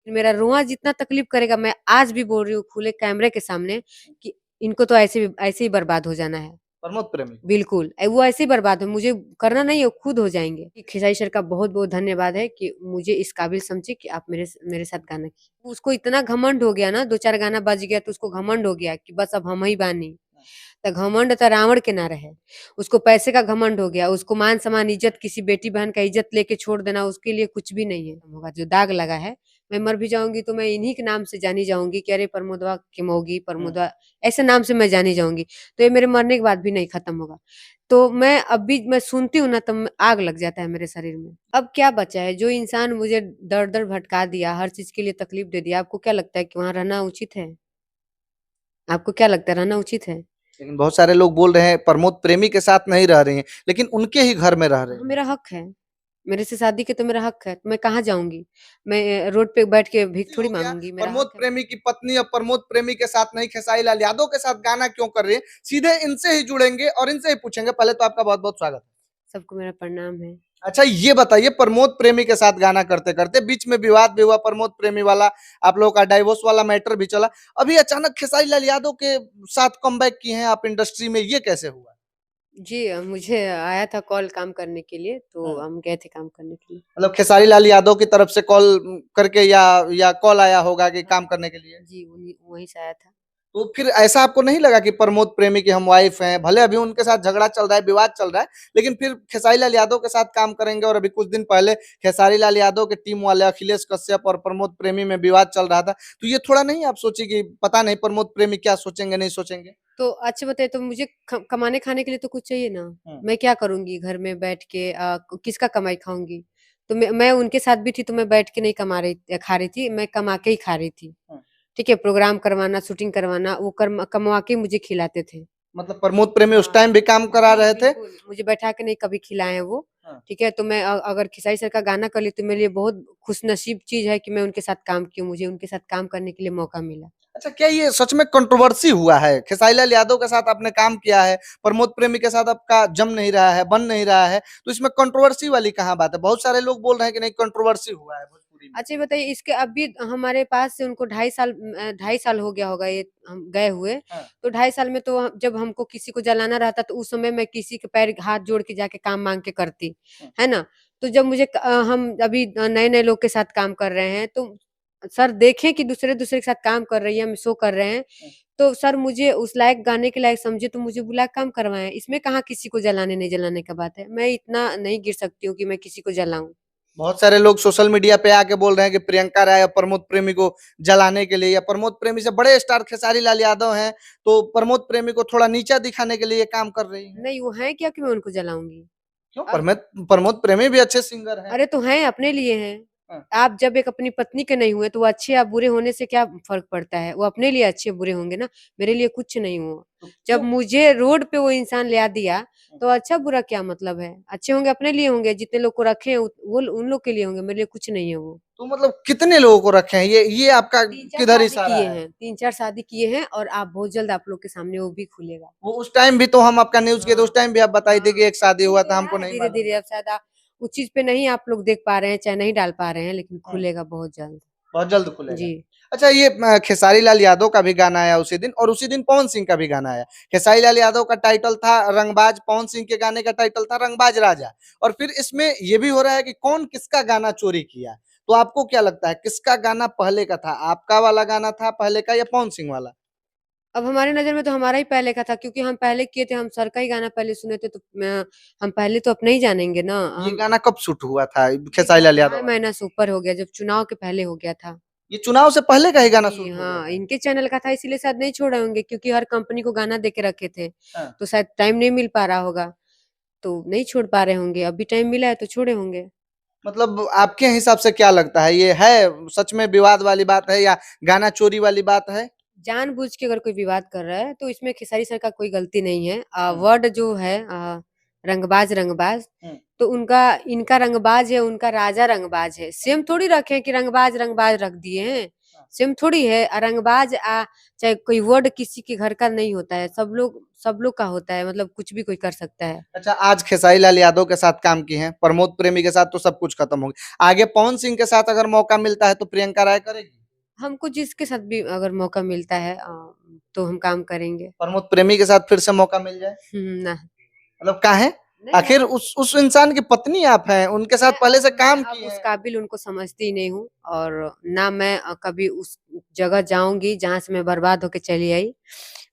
मेरा रोआ जितना तकलीफ करेगा, मैं आज भी बोल रही हूँ खुले कैमरे के सामने कि इनको तो ऐसे ही बर्बाद हो जाना है। प्रमोद प्रेमी। बिल्कुल, वो ऐसे ही बर्बाद हो, मुझे करना नहीं है, वो खुद हो जाएँगे। खेसारी सर का बहुत-बहुत धन्यवाद है कि मुझे इस काबिल समझे कि आप मेरे साथ गाना किए। उसको इतना घमंड हो गया ना, 2-4 गाना बज गया तो उसको घमंड हो गया कि बस अब हम ही बानी। त घमंड त रावण के ना रहे। उसको पैसे का घमंड हो गया, उसको मान-सम्मान, इज़्ज़त, किसी बेटी-बहन का इज़्ज़त लेके छोड़ देना उसके लिए कुछ भी नहीं है। होगा जो दाग लगा है, मैं मर भी जाऊँगी तो मैं इन्हीं के नाम से जानी जाऊँगी कि अरे प्रमोदवा की मौगी, प्रमोदवा ऐसे नाम से मैं जानी जाऊँगी। तो ये मेरे मरने के बाद भी नहीं खत्म होगा। तो मैं अब भी मैं सुनती हूँ ना तो आग लग जाता है मेरे शरीर में। अब क्या बचा है? जो इंसान मुझे दर-दर भटका दिया, हर चीज़ के लिए तकलीफ दे दिया, आपको क्या लगता है कि वहाँ रहना उचित है? आपको क्या लगता है रहना उचित है? लेकिन बहुत सारे लोग बोल रहे हैं प्रमोद प्रेमी के साथ नहीं रह रही हैं, लेकिन उनके ही घर में रह रहे हाँ, हैं। मेरा हक है। मेरे से शादी के तो मेरा हक है, तो मैं कहाँ जाऊँगी? मैं रोड पे बैठ के भीख हो थोड़ी गया, माँगूँगी, मेरा प्रमोद हक है। प्रेमी की पत्नी अब प्रमोद प्रेमी के साथ नहीं, खेसारी लाल यादव के साथ गाना क्यों कर रही है? सीधे इनसे ही जुड़ेंगे और इनसे ही पूछेंगे। पहले तो आपका बहुत बहुत स्वागत है। सबको मेरा प्रणाम है। अच्छा, ये बताइए, प्रमोद प्रेमी के साथ गाना करते करते बीच में विवाद भी हुआ, प्रमोद प्रेमी वाला, आप लोगों का डाइवोर्स वाला मैटर भी चला। अभी अचानक खेसारी लाल यादव के साथ कमबैक किए हैं आप इंडस्ट्री में, ये कैसे हुआ? जी मुझे आया था कॉल काम करने के लिए, तो हाँ। हम गए थे काम करने के लिए। मतलब खेसारी लाल यादव की तरफ से कॉल करके या कॉल आया होगा कि हाँ, काम करने के लिए? जी वहीं से आया था। तो फिर ऐसा आपको नहीं लगा कि प्रमोद प्रेमी की हम वाइफ हैं, भले अभी उनके साथ झगड़ा चल रहा है, विवाद चल रहा है, लेकिन फिर खेसारी लाल यादव के साथ काम करेंगे? और अभी कुछ दिन पहले खेसारी लाल यादव के टीम वाले अखिलेश कश्यप और प्रमोद प्रेमी में विवाद चल रहा था, तो ये थोड़ा नहीं आप सोची कि पता नहीं प्रमोद प्रेमी क्या सोचेंगे, नहीं सोचेंगे? तो अच्छा बताइए, तो मुझे कमाने खाने के लिए तो कुछ चाहिए ना। हम्म। मैं क्या करूंगी घर में बैठ के, किसका कमाई खाऊंगी? तो मैं उनके साथ भी थी तो मैं बैठ के नहीं खा रही थी, मैं कमा के ही खा रही थी। हम्म। ठीक है, प्रोग्राम करवाना, शूटिंग करवाना, वो कमवा के मुझे खिलाते थे। मतलब प्रमोद प्रेमी उस हाँ, टाइम भी काम करा जी रहे थे? बिल्कुल, मुझे बैठा के नहीं कभी खिलाए हैं वो। हाँ। ठीक है, तो मैं अगर खेसारी सर का गाना कर ली तो मेरे लिए बहुत खुशनसीब चीज़ है कि मैं उनके साथ काम की हूँ, मुझे उनके साथ काम करने के लिए मौका मिला। अच्छा, क्या ये सच में कंट्रोवर्सी हुआ है? खेसारी लाल यादव के साथ आपने काम किया है, प्रमोद प्रेमी के साथ आपका जम नहीं रहा है, बन नहीं रहा है, तो इसमें कंट्रोवर्सी वाली कहाँ बात है? बहुत सारे लोग बोल रहे हैं कि नहीं, कंट्रोवर्सी हुआ है भोजपुरी में। अच्छा ये बताइए, इसके अभी हमारे पास से उनको 2.5 साल हो गया होगा, ये हम गए हुए। हाँ। तो 2.5 साल में तो जब हमको किसी को जलाना रहता तो उस समय मैं किसी के पैर हाथ जोड़ के जाके काम माँग के करती, हाँ। है ना? तो जब हम अभी नए-नए लोग के साथ काम कर रहे हैं, तो सर देखें कि दूसरे-दूसरे के साथ काम कर रही है, हम शो कर रहे हैं, हाँ। तो सर मुझे उस लायक, गाने के लायक समझे तो मुझे बुला के काम करवाएँ। इसमें कहाँ किसी को जलाने नहीं जलाने का बात है। मैं इतना नहीं गिर सकती हूँ कि मैं किसी को जलाऊँ। बहुत सारे लोग सोशल मीडिया पे आके बोल रहे हैं कि प्रियंका राय और प्रमोद प्रेमी को जलाने के लिए, या प्रमोद प्रेमी से बड़े स्टार खेसारी लाल यादव हैं, तो प्रमोद प्रेमी को थोड़ा नीचा दिखाने के लिए काम कर रही हैं। नहीं, वो हैं क्या कि मैं उनको जलाऊँगी? क्यों? अब प्रमोद प्रेमी भी अच्छे सिंगर हैं। अरे तो हैं, अपने लिए हैं। हाँ। आप जब एक अपनी पत्नी के नहीं हुए तो वो अच्छे या बुरे होने से क्या फ़र्क पड़ता है? वो अपने लिए अच्छे बुरे होंगे ना, मेरे लिए कुछ नहीं हुआ। तो जब क्यों? मुझे रोड पे वो इंसान ला दिया, तो अच्छा बुरा क्या मतलब है? अच्छे होंगे अपने लिए होंगे, जितने लोग को रखे हैं वो उन लोग के लिए होंगे, मेरे लिए कुछ नहीं है वो। तो मतलब कितने लोगों को रखे हैं? ये आपका 3-4 किधर शादी इशारा किए है? हैं, 3-4 शादी किए हैं और आप बहुत जल्द आप लोग के सामने वो भी खुलेगा। वो उस टाइम भी तो हम आपका न्यूज़ किए थे, हाँ, उस टाइम भी आप बताई थी हाँ, कि एक शादी खुल हुआ भी था, रहा हमको है नहीं मालूम धीरे-धीरे, था। अब शायद उस चीज़ पे नहीं आप लोग देख पा रहे हैं, चाहे नहीं डाल पा रहे हैं, लेकिन हुँ। खुलेगा बहुत जल्द। बहुत जल्द खुलेगा। जी। अच्छा, ये खेसारी लाल यादव का भी गाना आया उसी दिन, और उसी दिन पवन सिंह का भी गाना आया। खेसारी लाल यादव का टाइटल था रंगबाज, पवन सिंह के गाने का टाइटल था रंगबाज राजा। और फिर इसमें ये भी हो रहा है कि कौन किसका गाना चोरी किया। तो आपको क्या लगता है किसका गाना पहले का था? आपका वाला गाना था पहले का या पवन सिंह वाला? अब हमारी नज़र में तो हमारा ही पहले का था, क्योंकि हम पहले किए थे, हम सर का ही गाना पहले सुने थे, तो हम पहले तो अपने ही जानेंगे ना। ये हम गाना कब शूट हुआ था ये खेसारी लाल यादव ढाई वाला? महीना से ऊपर हो गया, जब चुनाव के पहले हो गया था। ये चुनाव से पहले का ही गाना जी शूट हो गया हाँ, था? इनके चैनल का था इसीलिए शायद नहीं छोड़े होंगे, क्योंकि हर कंपनी को गाना दे के रखे थे, हाँ। तो शायद टाइम नहीं मिल पा रहा होगा, तो नहीं छोड़ पा रहे होंगे। अभी टाइम मिला है तो छोड़े होंगे। मतलब आपके हिसाब से क्या लगता है, ये है सच में विवाद वाली बात है या गाना चोरी वाली बात है? जानबूझ के अगर कोई विवाद कर रहा है तो इसमें खेसारी सर का कोई गलती नहीं है। हुँ। वर्ड जो है रंगबाज रंगबाज, हुँ। तो उनका इनका रंगबाज है, उनका राजा रंगबाज है। सेम थोड़ी रखे हैं कि रंगबाज रंगबाज रख दिए हैं। सेम थोड़ी है। रंगबाज चाहे कोई वर्ड किसी के घर का नहीं होता है, सब लोग का होता है, मतलब कुछ भी कोई कर सकता है। अच्छा, आज खेसारी लाल यादव के साथ काम की हैं, प्रमोद प्रेमी के साथ तो सब कुछ खत्म हो गया। आगे पवन सिंह के साथ अगर मौका मिलता है तो प्रियंका राय करेगी? हमको जिसके साथ भी अगर मौका मिलता है तो हम काम करेंगे। प्रमोद प्रेमी के साथ फिर से मौका मिल जाए? ना। मतलब काहे? नहीं आखिर उस इंसान की पत्नी आप हैं, उनके साथ पहले से मैं काम अब किए उस हैं। काबिल उनको समझती ही नहीं हूँ, और ना मैं कभी उस जगह जाऊंगी जहां से मैं बर्बाद होके चली आई।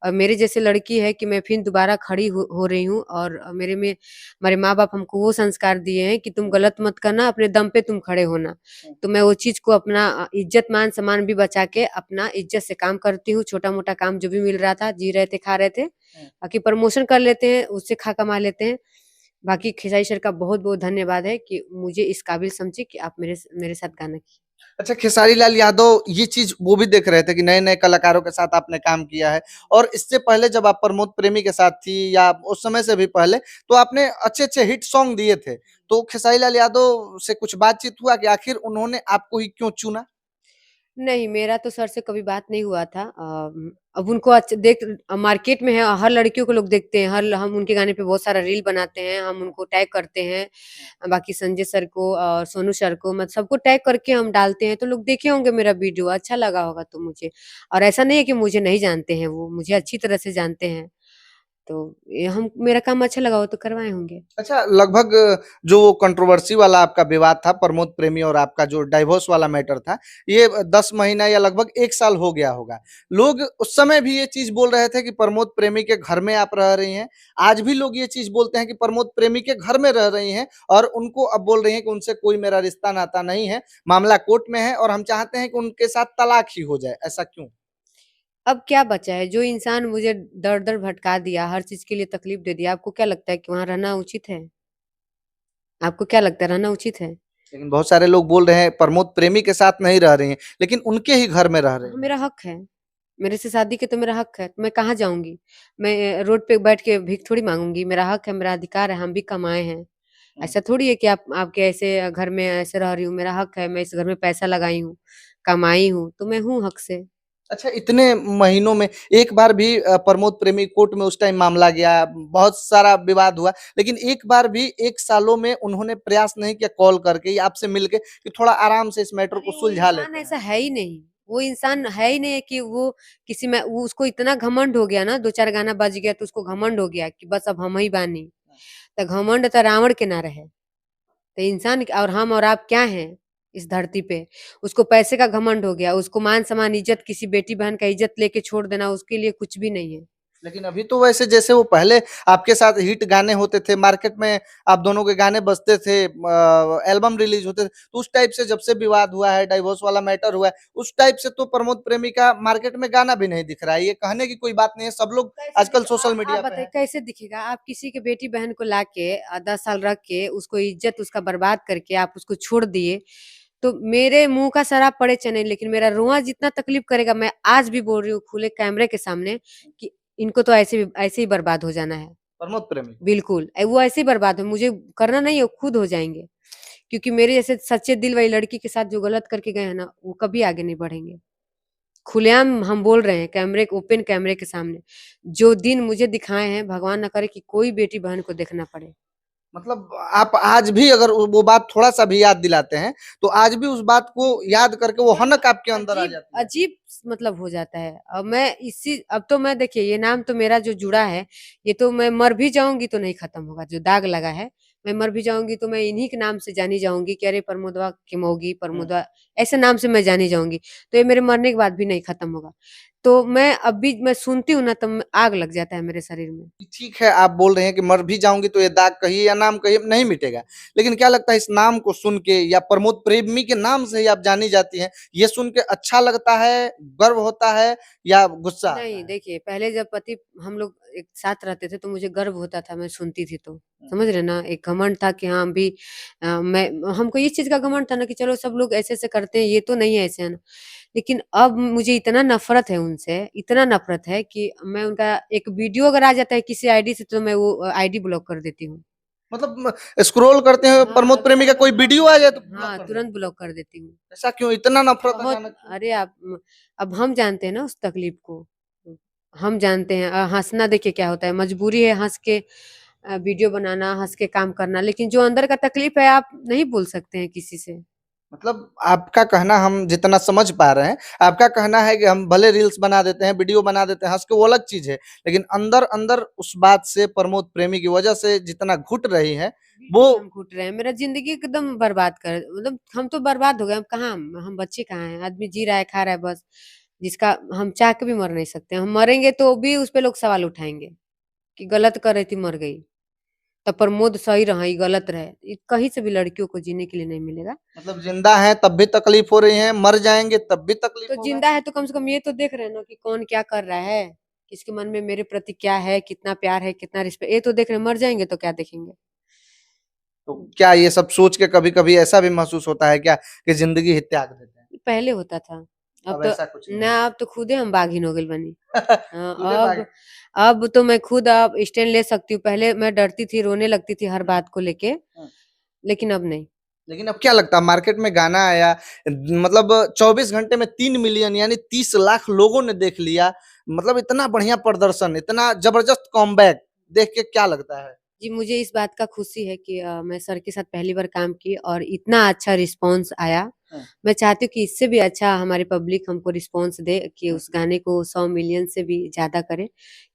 और मेरे जैसे लड़की है कि मैं फिर दोबारा खड़ी हो रही हूँ, और हमारे माँ बाप हमको वो संस्कार दिए हैं कि तुम गलत मत करना, अपने दम पे तुम खड़े होना। तो मैं वो चीज को अपना इज्जत मान सम्मान भी बचा के अपना इज्जत से काम करती हूँ। छोटा मोटा काम जो भी मिल रहा था, जी रहे थे, खा रहे थे, बाकी प्रमोशन कर लेते हैं, उससे खा कमा लेते हैं। बाकी खेसारी सर का बहुत बहुत धन्यवाद है कि मुझे इस काबिल समझे कि आप मेरे साथ गाना किए। अच्छा, खेसारी लाल यादव ये चीज वो भी देख रहे थे कि नए नए कलाकारों के साथ आपने काम किया है, और इससे पहले जब आप प्रमोद प्रेमी के साथ थी या उस समय से भी पहले, तो आपने अच्छे अच्छे हिट सॉन्ग दिए थे। तो खेसारी लाल यादव से कुछ बातचीत हुआ कि आखिर उन्होंने आपको ही क्यों चुना? नहीं, मेरा तो सर से कभी बात नहीं हुआ था। अब उनको देख मार्केट में है, हर लड़कियों को लोग देखते हैं, हर हम उनके गाने पे बहुत सारा रील बनाते हैं, हम उनको टैग करते हैं। बाकी संजय सर को और सोनू सर को, मतलब सबको टैग करके हम डालते हैं, तो लोग देखे होंगे मेरा वीडियो, अच्छा लगा होगा तो मुझे। और ऐसा नहीं है कि मुझे नहीं जानते हैं, वो मुझे अच्छी तरह से जानते हैं। तो ये हम मेरा काम अच्छा लगा हो तो करवाए होंगे। अच्छा, लगभग जो कंट्रोवर्सी वाला आपका विवाद था प्रमोद प्रेमी और आपका जो डाइवोर्स वाला मैटर था, ये 10 महीना या लगभग 1 साल हो गया होगा। लोग उस समय भी ये चीज बोल रहे थे कि प्रमोद प्रेमी के घर में आप रह रही हैं। आज भी लोग ये चीज बोलते हैं कि प्रमोद प्रेमी के घर में रह रही हैं, और उनको अब बोल रही हैं कि उनसे कोई मेरा रिश्ता नाता नहीं है, मामला कोर्ट में है और हम चाहते हैं कि उनके साथ तलाक ही हो जाए। ऐसा क्यों? अब क्या बचा है? जो इंसान मुझे दर-दर भटका दिया, हर चीज़ के लिए तकलीफ दे दिया, आपको क्या लगता है कि वहाँ रहना उचित है? आपको क्या लगता है रहना उचित है? लेकिन बहुत सारे लोग बोल रहे हैं प्रमोद प्रेमी के साथ नहीं रह रही हैं, लेकिन उनके ही घर में रह रही हाँ, हैं। मेरा हक है। मेरे से शादी के तो मेरा हक है, तो मैं कहाँ जाऊँगी? मैं रोड पे बैठ के भीख थोड़ी माँगूँगी, मेरा हक है, मेरा अधिकार है, हम भी कमाए हैं। ऐसा थोड़ी है कि आप आपके ऐसे घर में ऐसे रह रही हूँ, मेरा हक है, मैं इस घर में पैसा लगाई हूँ, कमाई हूँ, तो मैं हूँ हक से। अच्छा, इतने महीनों में एक बार भी प्रमोद प्रेमी कोर्ट में उस टाइम मामला गया, बहुत सारा विवाद हुआ, लेकिन एक बार भी 1 सालों में उन्होंने प्रयास नहीं किया कॉल करके या आपसे मिलके कि थोड़ा आराम से इस मैटर को अरे वो सुलझा इंसान लेते हैं? ऐसा है ही नहीं। वो इंसान है ही नहीं कि वो किसी में वो उसको इतना घमंड हो गया ना, 2-4 गाना बज गया तो उसको घमंड हो गया कि बस अब हम ही बानी। तो घमंड तो रावण के ना रहे। तो इंसान और हम और आप क्या हैं इस धरती पे? उसको पैसे का घमंड हो गया, उसको मान-सम्मान, इज़्ज़त, किसी बेटी-बहन का इज़्ज़त लेके छोड़ देना उसके लिए कुछ भी नहीं है। लेकिन अभी तो वैसे जैसे वो पहले आपके साथ हिट गाने होते थे, मार्केट में आप दोनों के गाने बजते थे, एल्बम रिलीज़ होते थे, तो उस टाइप से जब से विवाद हुआ है, डाइवोर्स वाला मैटर हुआ है, उस टाइप से तो प्रमोद प्रेमी का मार्केट में गाना भी नहीं दिख रहा है। ये कहने की कोई बात नहीं है, सब लोग कैसे आजकल दिख सोशल आप मीडिया पे बताइए हैं। कैसे दिखेगा? आप किसी के बेटी-बहन को लाके 10 साल रख के उसको इज़्ज़त उसका बर्बाद करके आप उसको छोड़ दिए, तो मेरे मुँह का शराब पड़े चाहे नहीं, लेकिन मेरा रोआ जितना तकलीफ़ करेगा, मैं आज भी बोल रही हूँ खुले कैमरे के सामने कि इनको तो ऐसे ही बर्बाद हो जाना है। प्रमोद प्रेमी। बिल्कुल, वो ऐसे ही बर्बाद हो, मुझे करना नहीं है, वो खुद हो जाएँगे। क्योंकि मेरे जैसे सच्चे दिल वाली लड़की के साथ जो गलत करके गए हैं ना, वो कभी आगे नहीं बढ़ेंगे। खुलेआम हम बोल रहे हैं ओपन कैमरे के सामने। जो दिन मुझे दिखाए हैं, भगवान ना करे कि कोई बेटी-बहन को देखना पड़े। मतलब आप आज भी अगर वो बात थोड़ा-सा भी याद दिलाते हैं, तो आज भी उस बात को याद करके वो मतलब हनक आपके अंदर आ अजीब जाती है। अजीब मतलब हो जाता है। अब तो मैं देखिए ये नाम तो मेरा जो जुड़ा है, ये तो मैं मर भी जाऊँगी तो नहीं खत्म होगा, जो दाग लगा है, मैं मर भी जाऊँगी तो मैं इन्हीं के नाम से जानी जाऊँगी कि अरे प्रमोदवा की मौगी, हुँ। प्रमोदवा ऐसे नाम से मैं जानी जाऊँगी। तो ये मेरे मरने के बाद भी नहीं खत्म होगा। तो मैं सुनती हूँ ना तो आग लग जाता है मेरे शरीर में। ठीक है, आप बोल रहे हैं कि मर भी जाऊँगी तो ये दाग कहिए या नाम कहिए नहीं मिटेगा। लेकिन क्या लगता है इस नाम को सुन के या प्रमोद प्रेमी के नाम से ही आप जानी जाती हैं, ये सुन के अच्छा लगता है, गर्व होता है या गुस्सा आता नहीं, है? देखिए पहले जब पति हम लोग एक साथ रहते थे तो मुझे गर्व होता था, मैं सुनती थी तो। हुँ। समझ रहे हैं ना? एक घमंड था कि हाँ, हम भी मैं हमको इस चीज़ का घमंड था ना कि चलो सब लोग ऐसे-ऐसे करते हैं, ये तो नहीं है ऐसे, है ना? लेकिन अब मुझे इतना नफ़रत है उनसे, इतना नफ़रत है कि मैं उनका एक वीडियो अगर आ जाता है किसी आईडी से तो मैं वो आईडी ब्लॉक कर देती हूँ। मतलब स्क्रॉल करते हैं हाँ, प्रमोद अगर प्रेमी का कोई आपको वीडियो आ जाए तो ब्लॉक हाँ, कर देते तुरंत हैं। ब्लॉक कर देती हूँ। ऐसा क्यों? इतना नफरत बहुत अचानक क्यों? अरे अब हम जानते हैं ना उस तकलीफ को। हम जानते हैं हँसना देखिए क्या होता है, मजबूरी है हँस के वीडियो बनाना, हँस के काम करना, लेकिन जो अंदर का तकलीफ है आप नहीं बोल सकते हैं किसी से। मतलब आपका कहना हम जितना समझ पा रहे हैं, आपका कहना है कि हम भले रील्स बना देते हैं, वीडियो बना देते हैं, हँस के वो अलग चीज़ है। लेकिन अंदर-अंदर उस बात से प्रमोद प्रेमी की वजह से जितना घुट रही हैं, वो बिल्कुल हम घुट रहे हैं, मेरा ज़िंदगी एकदम बर्बाद कर मतलब हम तो बर्बाद हो गए, हम कहाँ हम बच्चे कहाँ हैं? आदमी जी रहा है, खा रहा है बस, जिसका हम चाह के भी मर नहीं सकते। हम मरेंगे तो भी उस पे लोग सवाल उठाएँगे, कि गलत कर रही थी, मर गई। तब प्रमोद सही रहा, ये गलत रहे। ये कहीं से भी लड़कियों को जीने के लिए नहीं मिलेगा। मतलब ज़िंदा हैं तब भी तकलीफ हो रही है, मर जाएँगे तब भी तकलीफ तो होगा। ज़िंदा है तो कम से कम ये तो देख रहे हैं ना कि कौन क्या कर रहा है, किसके मन में मेरे प्रति क्या है, कितना प्यार है, कितना रिस्पेक्ट, ये तो देख रहे हैं, मर जाएँगे तो क्या देखेंगे? तो क्या ये सब सोच के कभी-कभी ऐसा भी महसूस होता है क्या कि ज़िंदगी ही त्याग देते हैं? पहले होता था, अब अब तो ऐसा कुछ नहीं ना, है। अब तो खुदे हम बाघिन हो गइल बानी। खुदे हाँ, भाग अब तो मैं खुद अब स्टैंड ले सकती हूँ, पहले मैं डरती थी, रोने लगती थी हर हुँ, बात को लेके, हुँ। लेकिन अब नहीं। लेकिन अब क्या लगता है मार्केट में गाना आया मतलब 24 घंटे में 3 मिलियन यानी 30 लाख लोगों ने देख लिया। मतलब इतना बढ़िया प्रदर्शन, इतना ज़बरदस्त कमबैक देख के क्या लगता है? जी, मुझे इस बात का खुशी है कि मैं सर के साथ पहली बार काम की और इतना अच्छा रिस्पॉन्स आया। हुँ, मैं चाहती हूँ कि इससे भी अच्छा हमारी पब्लिक हमको रिस्पॉन्स दे, कि हुँ। उस गाने को 100 मिलियन से भी ज़्यादा करे,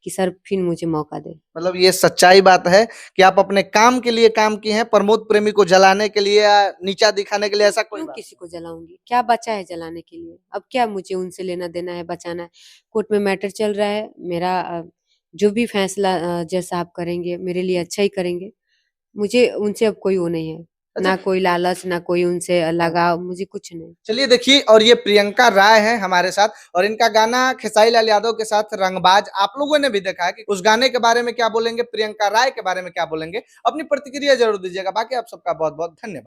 कि सर फिर मुझे मौका दें। मतलब ये सच्चाई बात है कि आप अपने काम के लिए काम किए हैं, प्रमोद प्रेमी को जलाने के लिए या नीचा दिखाने के लिए ऐसा कोई क्यों बात किसी नहीं। को जलाऊँगी? क्या बचा है जलाने के लिए? अब क्या मुझे उनसे लेना-देना है, बचाना है? कोर्ट में मैटर चल रहा है, मेरा जो भी फैसला जज साहब करेंगे, मेरे लिए अच्छा ही करेंगे। मुझे उनसे अब कोई वो नहीं है, अच्छा ना कोई लालच, ना कोई उनसे लगाव, मुझे कुछ नहीं। चलिए देखिए और ये प्रियंका राय हैं हमारे साथ और इनका गाना खेसारी लाल यादव के साथ रंगबाज आप लोगों ने भी देखा है कि उस गाने के बारे में क्या बोलेंगे, प्रियंका राय के बारे में क्या बोलेंगे, अपनी प्रतिक्रिया ज़रूर दीजिएगा। बाकी आप सबका बहुत-बहुत धन्यवाद।